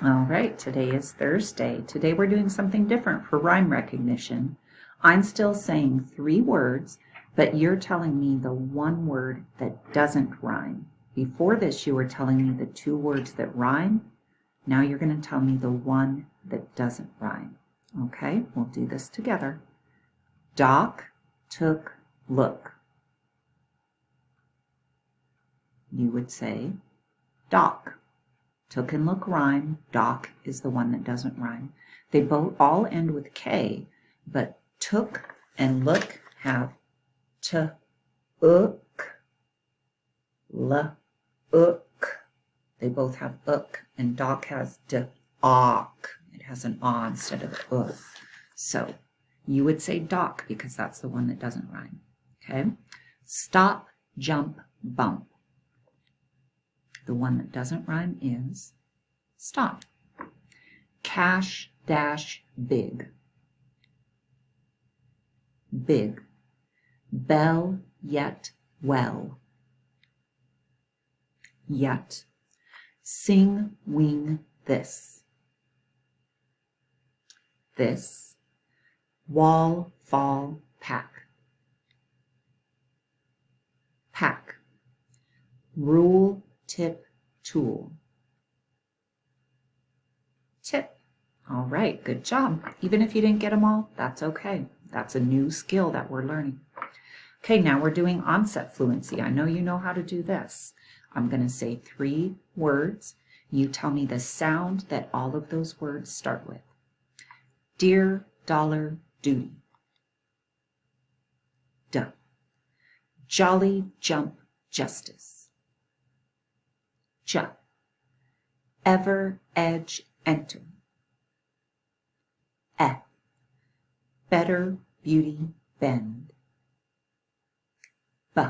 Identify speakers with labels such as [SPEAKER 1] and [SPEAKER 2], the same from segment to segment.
[SPEAKER 1] All right, today is Thursday. Today we're doing something different for rhyme recognition. I'm still saying 3 words, but you're telling me the 1 word that doesn't rhyme. Before this, you were telling me the 2 words that rhyme. Now you're going to tell me the 1 that doesn't rhyme. Okay, we'll do this together. Doc, took, look. You would say dock. Took and look rhyme. Dock is the one that doesn't rhyme. They both all end with K, but took and look have t, ook, l, ook. They both have ook, and dock has d, ook. It has an ah instead of ook. So you would say dock because that's the one that doesn't rhyme. Okay? Stop, jump, bump. The one that doesn't rhyme is stop. Cash, dash, big. Big. Bell, yet, well. Yet. Sing, wing, this. This. Wall, fall, pack. Pack. Rule, tip, tool. Tip. All right, good job. Even if you didn't get them all, that's okay. That's a new skill that we're learning. Okay, now we're doing onset fluency. I know you know how to do this. I'm going to say 3 words. You tell me the sound that all of those words start with. Dear, dollar, duty. Duh. Jolly, jump, justice. J. Ever, edge, enter. E. Better, beauty, bend. B.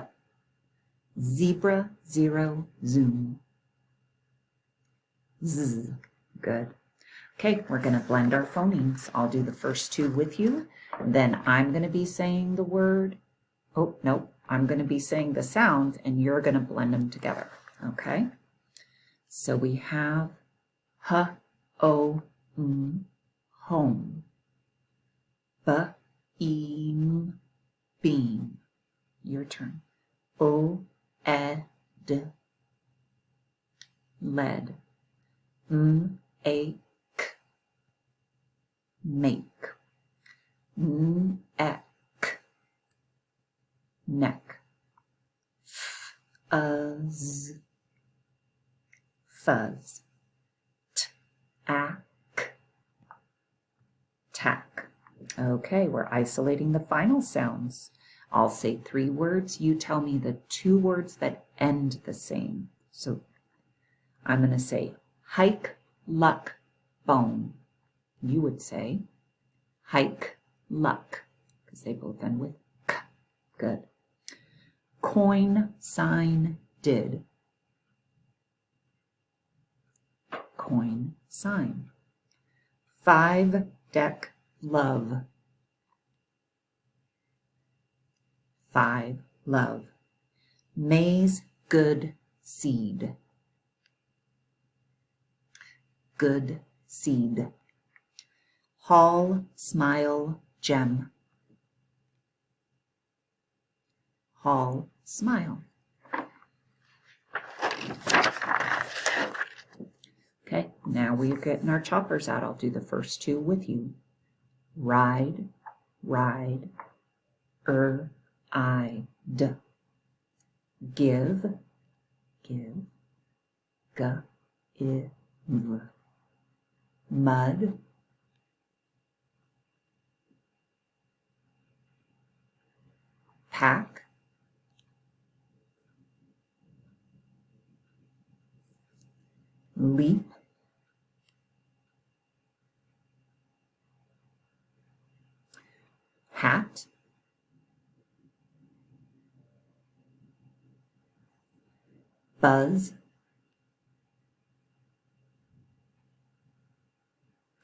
[SPEAKER 1] Zebra, zero, zoom. Z. Good. Okay, we're going to blend our phonemes. I'll do the first 2 with you. Then I'm going to be saying the word. Oh, no, I'm going to be saying the sounds, and you're going to blend them together. Okay? So we have h, o, m, home. B, eam, beam. Your turn. O, ed, lead. M, ache, make. N, ek, neck. F, uz, fuzz. T, ack, tack. Okay, we're isolating the final sounds. I'll say 3 words. You tell me the 2 words that end the same. So I'm going to say hike, luck, bone. You would say hike, luck, because they both end with k. Good. Coin, sign, did. Coin, sign. 5, deck, love. 5, love. Maize, good, seed. Good, seed. Hall, smile, gem. Hall, smile. Okay, now we're getting our choppers out. I'll do the first 2 with you. Ride, ride, I, d. Give, give, g, I, v. Mud, pack, leap, hat, buzz.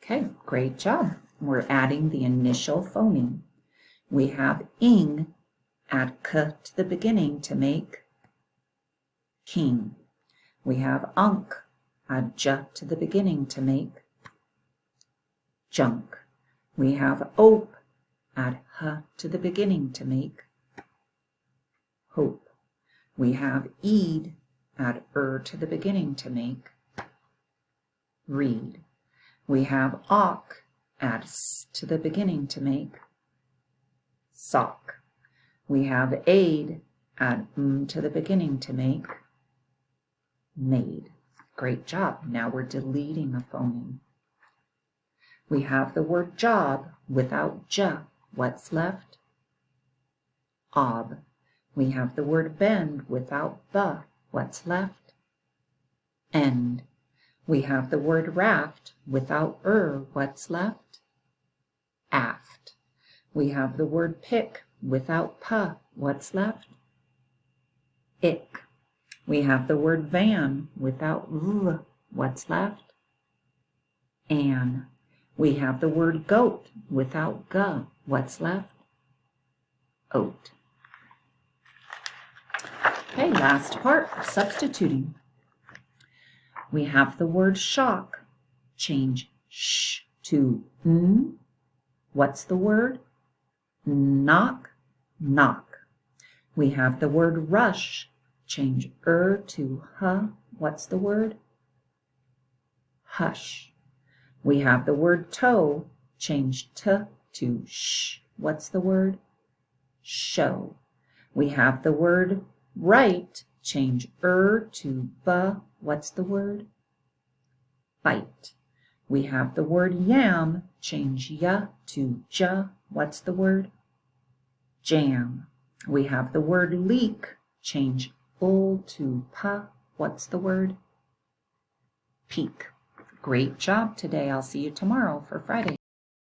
[SPEAKER 1] Okay, great job. We're adding the initial phoneme. We have ing, add k to the beginning to make king. We have unk, add j to the beginning to make junk. We have ope, add h to the beginning to make hope. We have eed, add to the beginning to make read. We have awk, add s to the beginning to make sock. We have aid, add to the beginning to make made. Great job. Now we're deleting a phoneme. We have the word job without j. What's left? Ob. We have the word bend without the. What's left? End. We have the word raft without What's left? Aft. We have the word pick without p. What's left? Ick. We have the word van without v. What's left? An. We have the word goat without g. What's left? Oat. Okay, last part, substituting. We have the word shock. Change sh to n. What's the word? Knock, knock. We have the word rush. Change to h. What's the word? Hush. We have the word toe. Change t to sh. What's the word? Show. We have the word right. Change to b. What's the word? Bite. We have the word yam. Change y to j. What's the word? Jam. We have the word leak. Change to p. What's the word? Peak. Great job today. I'll see you tomorrow for Friday.